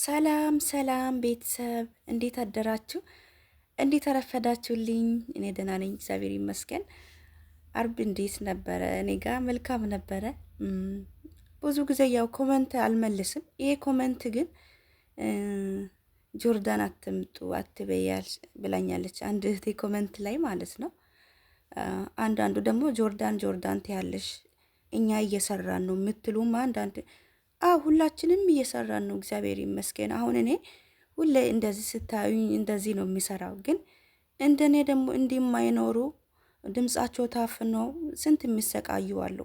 ሰላም ሰላም ቤተሰብ እንዴት አደራችሁ? እንዴት አረፈዳችሁልኝ? እኔ ደህና ነኝ፣ እግዚአብሔር ይመስገን። አርብ እንዴት ነበረ? እኔ ጋር መልካም ነበረ። ብዙ ጊዜ ያው ኮመንት አልመልስም። ይሄ ኮመንት ግን ጆርዳን አትምጡ አትበያል ብላኛለች አንድ እህቴ ኮመንት ላይ ማለት ነው። አንዳንዱ ደግሞ ጆርዳን ጆርዳን ትያለሽ እኛ እየሰራን ነው የምትሉም አንዳንድ ሁላችንም እየሰራን ነው፣ እግዚአብሔር ይመስገን። አሁን እኔ ሁሌ እንደዚህ ስታዩኝ እንደዚህ ነው የሚሰራው። ግን እንደኔ ደግሞ እንዲህ የማይኖሩ ድምጻቸው ታፍኖ ስንት የሚሰቃዩ አሉ።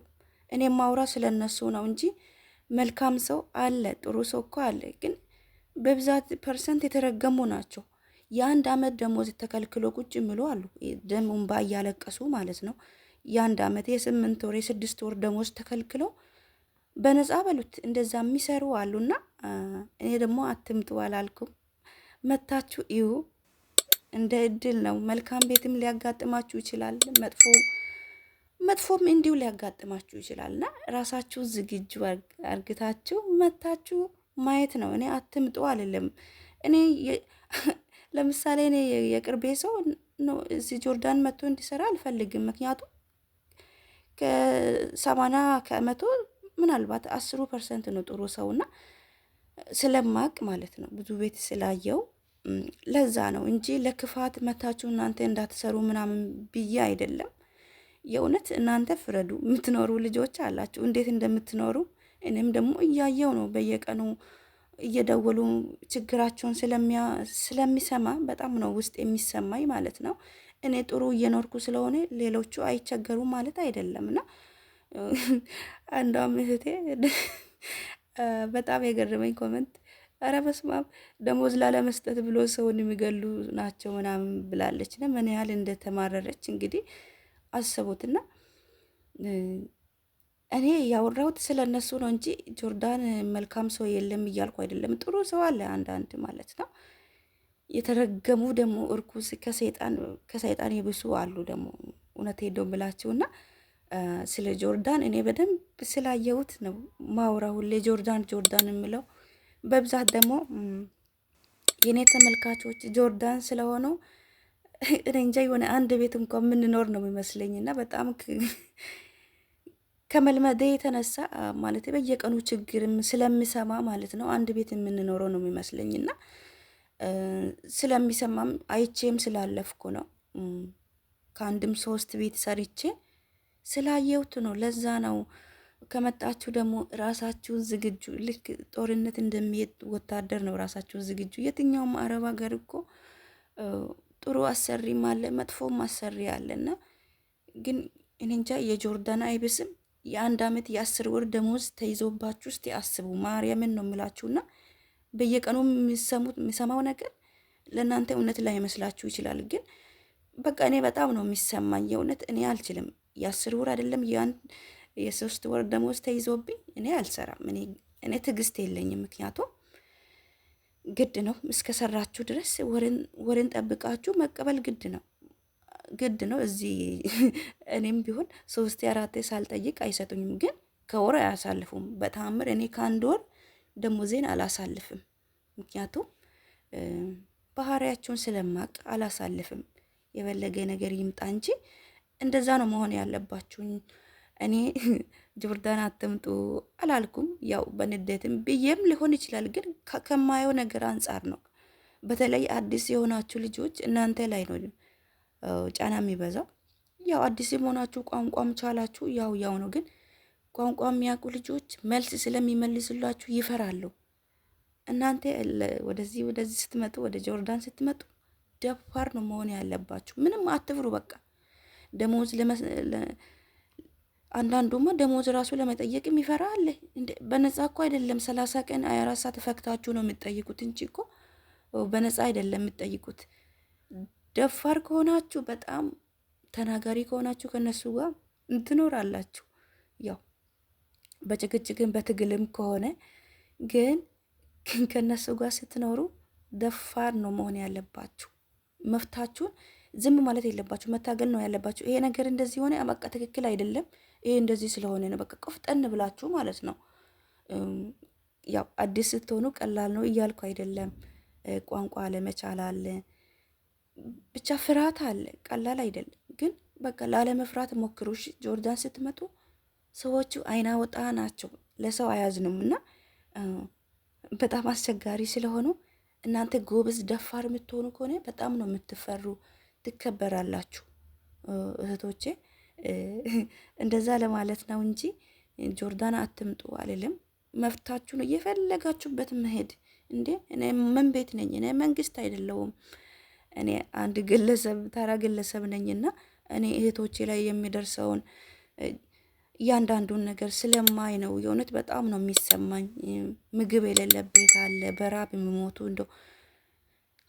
እኔ ማውራ ስለነሱ ነው እንጂ መልካም ሰው አለ፣ ጥሩ ሰው እኮ አለ። ግን በብዛት ፐርሰንት የተረገሙ ናቸው። የአንድ አመት ደሞዝ ተከልክሎ ቁጭ የሚሉ አሉ፣ ደም እንባ እያለቀሱ ማለት ነው። የአንድ አመት የ8 ወር የ6 ወር ደሞዝ ተከልክለው በነፃ በሉት እንደዛ የሚሰሩ አሉና እኔ ደግሞ አትምጡ አላልኩም። መታችሁ እዩ። እንደ እድል ነው። መልካም ቤትም ሊያጋጥማችሁ ይችላል፣ መጥፎም እንዲሁ ሊያጋጥማችሁ ይችላልና ራሳችሁ ዝግጁ አርግታችሁ መታችሁ ማየት ነው። እኔ አትምጡ አልልም። እኔ ለምሳሌ እኔ የቅርቤ ሰው ነው እዚህ ጆርዳን መጥቶ እንዲሰራ አልፈልግም። ምክንያቱም ከ80 ከመቶ ምናልባት 10% ነው ጥሩ ሰውና ስለማቅ ማለት ነው ብዙ ቤት ስላየው ለዛ ነው እንጂ ለክፋት መታችሁ እናንተ እንዳትሰሩ ምናምን ብዬ አይደለም። የእውነት እናንተ ፍረዱ። የምትኖሩ ልጆች አላችሁ እንዴት እንደምትኖሩ እኔም ደግሞ እያየው ነው። በየቀኑ እየደወሉ ችግራቸውን ስለሚሰማ በጣም ነው ውስጥ የሚሰማኝ ማለት ነው። እኔ ጥሩ እየኖርኩ ስለሆነ ሌሎቹ አይቸገሩም ማለት አይደለምና አንዷም እህቴ በጣም የገረመኝ ኮመንት ኧረ በስመ አብ ደሞዝ ላለመስጠት ብሎ ሰውን የሚገሉ ናቸው ምናምን ብላለች። እና ምን ያህል እንደተማረረች እንግዲህ አሰቡትና እኔ ያወራሁት ስለ እነሱ ነው እንጂ ጆርዳን መልካም ሰው የለም እያልኩ አይደለም። ጥሩ ሰው አለ አንዳንድ ማለት ነው። የተረገሙ ደግሞ እርኩስ ከሰይጣን የብሱ አሉ ደግሞ እውነት ሄደው ብላችሁና ስለ ጆርዳን እኔ በደንብ ስላየሁት ነው ማውራው። ሁሌ ጆርዳን ጆርዳን የምለው በብዛት ደግሞ የኔ ተመልካቾች ጆርዳን ስለሆኑ እኔ እንጃ የሆነ አንድ ቤት እንኳን የምንኖር ነው የሚመስለኝና በጣም ከመልመዴ የተነሳ ማለት በየቀኑ ችግርም ስለሚሰማ ማለት ነው አንድ ቤት የምንኖረው ነው የሚመስለኝና ስለሚሰማም አይቼም ስላለፍኩ ነው። ከአንድም 3 ቤት ሰርቼ ስላየሁት ነው። ለዛ ነው ከመጣችሁ ደግሞ ራሳችሁን ዝግጁ፣ ልክ ጦርነት እንደሚሄድ ወታደር ነው ራሳችሁን ዝግጁ። የትኛውም አረብ ሀገር እኮ ጥሩ አሰሪም አለ መጥፎም አሰሪ አለና ግን እኔ እንጃ የጆርዳን አይብስም። የአንድ አመት የ10 ወር ደሞዝ ተይዞባችሁ እስቲ አስቡ። ማርያምን ነው የምላችሁና በየቀኑ የሚሰማው ነገር ለእናንተ እውነት ላይ መስላችሁ ይችላል። ግን በቃ እኔ በጣም ነው የሚሰማኝ የእውነት እኔ አልችልም። የ10 ወር አይደለም የ3 ወር ደሞዝ ተይዞብኝ እኔ አልሰራም። እኔ ትዕግስት የለኝም። ምክንያቱም ግድ ነው እስከሰራችሁ ድረስ ወርን ጠብቃችሁ መቀበል ግድ ነው። እዚህ እኔም ቢሆን 3 4 ሳልጠይቅ አይሰጡኝም። ግን ከወር አያሳልፉም በተአምር። እኔ ከአንድ ወር ደሞዜን አላሳልፍም። ምክንያቱም ባህሪያቸውን ስለማቅ አላሳልፍም። የበለገ ነገር ይምጣ እንጂ እንደዛ ነው መሆን ያለባችሁ። እኔ ጆርዳን አትምጡ አላልኩም። ያው በንዴትም ብዬም ሊሆን ይችላል። ግን ከማየው ነገር አንጻር ነው። በተለይ አዲስ የሆናችሁ ልጆች እናንተ ላይ ነው ጫና የሚበዛው። ያው አዲስ የሆናችሁ ቋንቋም ቻላችሁ ያው ነው። ግን ቋንቋ የሚያውቁ ልጆች መልስ ስለሚመልስላችሁ ይፈራሉ። እናንተ ወደዚህ ስትመጡ ወደ ጆርዳን ስትመጡ ደፋር ነው መሆን ያለባችሁ። ምንም አትፍሩ። በቃ ደሞዝ አንዳንዱማ ደሞዝ ራሱ ለመጠየቅ የሚፈራ አለ። በነፃ እኮ አይደለም 30 ቀን 24 ሰዓት ፈክታችሁ ነው የምትጠይቁት እንጂ እኮ በነፃ አይደለም የምትጠይቁት። ደፋር ከሆናችሁ በጣም ተናጋሪ ከሆናችሁ ከነሱ ጋር ትኖራላችሁ። ያው በጭቅጭቅም በትግልም ከሆነ ግን ከነሱ ጋር ስትኖሩ ደፋር ነው መሆን ያለባችሁ። መፍታችሁን ዝም ማለት የለባችሁ፣ መታገል ነው ያለባችሁ። ይሄ ነገር እንደዚህ ሆነ በቃ ትክክል አይደለም፣ ይሄ እንደዚህ ስለሆነ ነው በቃ ቆፍጠን ብላችሁ ማለት ነው ያው አዲስ ስትሆኑ ቀላል ነው እያልኩ አይደለም። ቋንቋ አለመቻል አለ፣ ብቻ ፍርሃት አለ። ቀላል አይደለም ግን በቃ ላለመፍራት ሞክሩ። እሺ ጆርዳን ስትመጡ ሰዎቹ አይና ወጣ ናቸው፣ ለሰው አያዝኑም እና በጣም አስቸጋሪ ስለሆኑ እናንተ ጎበዝ ደፋር የምትሆኑ ከሆነ በጣም ነው የምትፈሩ፣ ትከበራላችሁ። እህቶቼ እንደዛ ለማለት ነው እንጂ ጆርዳን አትምጡ አልልም። መፍታችሁ ነው የፈለጋችሁበት መሄድ። እንዴ እኔ ምን ቤት ነኝ? እኔ መንግስት አይደለሁም። እኔ አንድ ግለሰብ ተራ ግለሰብ ነኝና እኔ እህቶቼ ላይ የሚደርሰውን እያንዳንዱን ነገር ስለማይ ነው የእውነት በጣም ነው የሚሰማኝ። ምግብ የሌለበት አለ፣ በራብ የሚሞቱ እንደው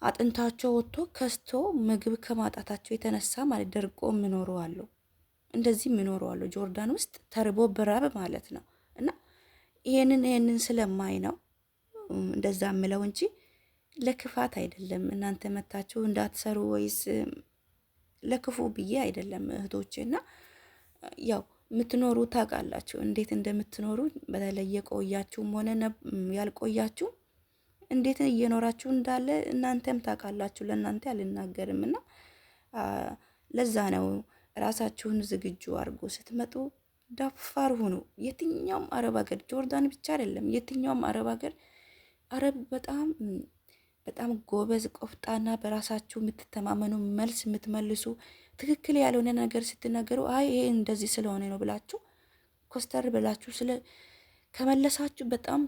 አጥንታቸው ወጥቶ ከስቶ ምግብ ከማጣታቸው የተነሳ ማለት ደርቆ የሚኖሩ አሉ። እንደዚህ የሚኖሩ አሉ ጆርዳን ውስጥ ተርቦ በራብ ማለት ነው። እና ይሄንን ስለማይ ነው እንደዛ ምለው እንጂ ለክፋት አይደለም። እናንተ መታችሁ እንዳትሰሩ ወይስ ለክፉ ብዬ አይደለም እህቶቼ። እና ያው የምትኖሩ ታውቃላችሁ እንዴት እንደምትኖሩ። በተለይ የቆያችሁም ሆነ ያልቆያችሁ እንዴት እየኖራችሁ እንዳለ እናንተም ታውቃላችሁ። ለእናንተ አልናገርም። እና ለዛ ነው ራሳችሁን ዝግጁ አድርጎ ስትመጡ ደፋር ሁኑ። የትኛውም አረብ ሀገር ጆርዳን ብቻ አይደለም፣ የትኛውም አረብ ሀገር አረብ በጣም በጣም ጎበዝ፣ ቆፍጣና፣ በራሳችሁ የምትተማመኑ፣ መልስ የምትመልሱ፣ ትክክል ያልሆነ ነገር ስትነገሩ አይ ይሄ እንደዚህ ስለሆነ ነው ብላችሁ ኮስተር ብላችሁ ከመለሳችሁ በጣም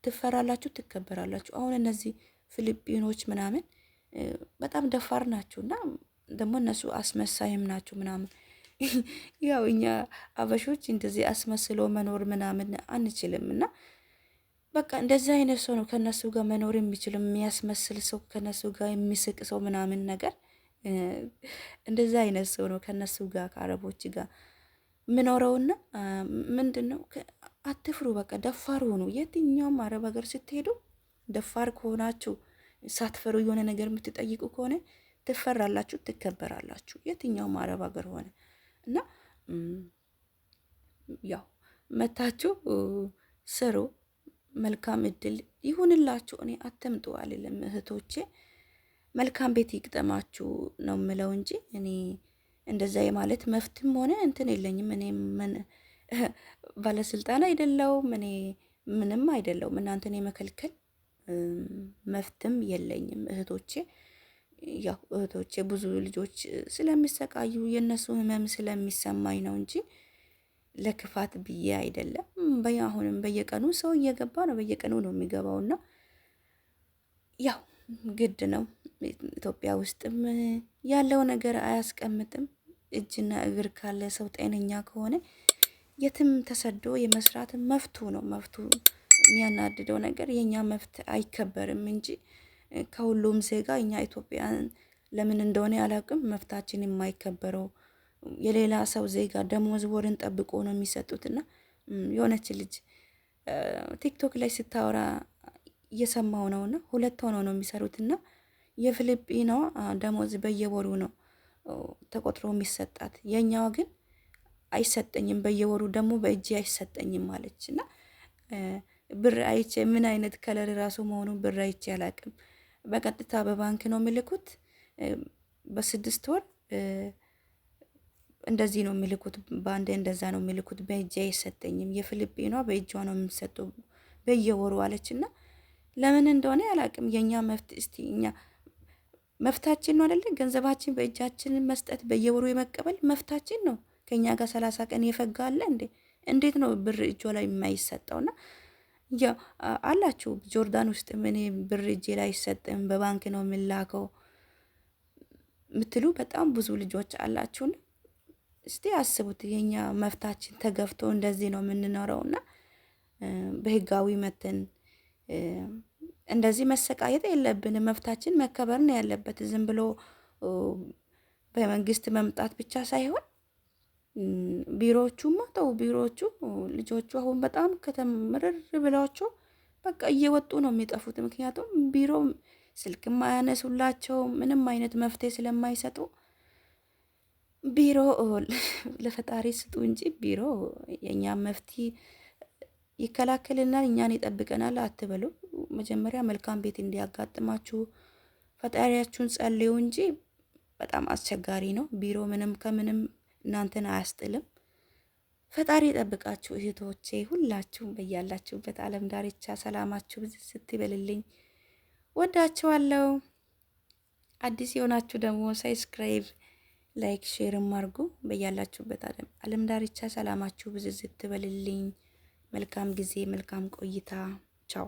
ትፈራላችሁ፣ ትከበራላችሁ። አሁን እነዚህ ፊሊፒኖች ምናምን በጣም ደፋር ናቸው እና ደግሞ እነሱ አስመሳይም ናቸው ምናምን። ያው እኛ አበሾች እንደዚህ አስመስሎ መኖር ምናምን አንችልም እና በቃ እንደዚህ አይነት ሰው ነው ከነሱ ጋር መኖር የሚችል፣ የሚያስመስል ሰው፣ ከነሱ ጋር የሚስቅ ሰው ምናምን ነገር እንደዚህ አይነት ሰው ነው ከነሱ ጋር ከአረቦች ጋር ምኖረውና ምንድን ነው አትፍሩ፣ በቃ ደፋር ሆኑ። የትኛውም አረብ ሀገር ስትሄዱ ደፋር ከሆናችሁ ሳትፈሩ የሆነ ነገር የምትጠይቁ ከሆነ ትፈራላችሁ፣ ትከበራላችሁ። የትኛውም አረብ ሀገር ሆነ እና ያው መታችሁ ስሩ። መልካም እድል ይሁንላችሁ። እኔ አትምጡ አልልም እህቶቼ፣ መልካም ቤት ይቅጠማችሁ ነው ምለው እንጂ እኔ እንደዛ የማለት መፍትም ሆነ እንትን የለኝም። እኔ ባለስልጣን አይደለሁም፣ እኔ ምንም አይደለሁም። እናንተን የመከልከል መፍትም የለኝም እህቶቼ። ያው እህቶቼ ብዙ ልጆች ስለሚሰቃዩ የእነሱ ህመም ስለሚሰማኝ ነው እንጂ ለክፋት ብዬ አይደለም። አሁንም በየቀኑ ሰው እየገባ ነው፣ በየቀኑ ነው የሚገባውና ያው ግድ ነው። ኢትዮጵያ ውስጥም ያለው ነገር አያስቀምጥም። እጅና እግር ካለ ሰው ጤነኛ ከሆነ የትም ተሰዶ የመስራት መፍቱ ነው። መፍቱ የሚያናድደው ነገር የኛ መፍት አይከበርም እንጂ ከሁሉም ዜጋ እኛ ኢትዮጵያን ለምን እንደሆነ ያላቅም መፍታችን የማይከበረው የሌላ ሰው ዜጋ ደሞዝ ወርን ጠብቆ ነው የሚሰጡትና የሆነች ልጅ ቲክቶክ ላይ ስታወራ እየሰማው ነውና ሁለት ሆኖ ነው የሚሰሩትና የፊሊፒኗ ደሞዝ በየወሩ ነው ተቆጥሮ የሚሰጣት፣ የኛዋ ግን አይሰጠኝም፣ በየወሩ ደግሞ በእጄ አይሰጠኝም ማለችና ብር አይቼ ምን አይነት ከለር ራሱ መሆኑን ብር አይቼ አላቅም። በቀጥታ በባንክ ነው የሚልኩት። በ6 ወር እንደዚህ ነው የሚልኩት፣ በአንዴ እንደዛ ነው የሚልኩት። በእጄ አይሰጠኝም። የፊሊፒኗ በእጇ ነው የሚሰጠው በየወሩ አለችና ለምን እንደሆነ አላቅም። የኛ መፍት እስቲ እኛ መፍታችን ነው አይደለ? ገንዘባችን በእጃችን መስጠት በየወሩ የመቀበል መፍታችን ነው። ከኛ ጋር 30 ቀን የፈጋለ እንዴ? እንዴት ነው ብር እጇ ላይ የማይሰጠውና ያ አላችሁ ጆርዳን ውስጥ ምን ብር እጄ ላይ አይሰጥም በባንክ ነው የሚላከው ምትሉ በጣም ብዙ ልጆች አላችሁና እስቲ አስቡት። የኛ መፍታችን ተገፍቶ እንደዚህ ነው የምንኖረውና በህጋዊ መተን እንደዚህ መሰቃየት የለብንም። መፍታችን መከበር ነው ያለበት። ዝም ብሎ በመንግስት መምጣት ብቻ ሳይሆን ቢሮዎቹማ ተው፣ ቢሮዎቹ ልጆቹ አሁን በጣም ከተምርር ብለዋቸው በቃ እየወጡ ነው የሚጠፉት። ምክንያቱም ቢሮ ስልክም አያነሱላቸው ምንም አይነት መፍትሄ ስለማይሰጡ ቢሮ ለፈጣሪ ስጡ እንጂ ቢሮ የኛ መፍትሄ ይከላከልናል፣ እኛን ይጠብቀናል አትበሉ። መጀመሪያ መልካም ቤት እንዲያጋጥማችሁ ፈጣሪያችሁን ጸልዩ እንጂ በጣም አስቸጋሪ ነው። ቢሮ ምንም ከምንም እናንተን አያስጥልም። ፈጣሪ ይጠብቃችሁ እህቶቼ፣ ሁላችሁም በያላችሁበት ዓለም ዳርቻ ሰላማችሁ ብዝት ይበልልኝ። ወዳችኋለሁ። አዲስ የሆናችሁ ደግሞ ሰብስክራይብ፣ ላይክ፣ ሼርም አድርጉ። በያላችሁበት ዓለም ዳርቻ ሰላማችሁ ብዝት ይበልልኝ። መልካም ጊዜ፣ መልካም ቆይታ። ቻው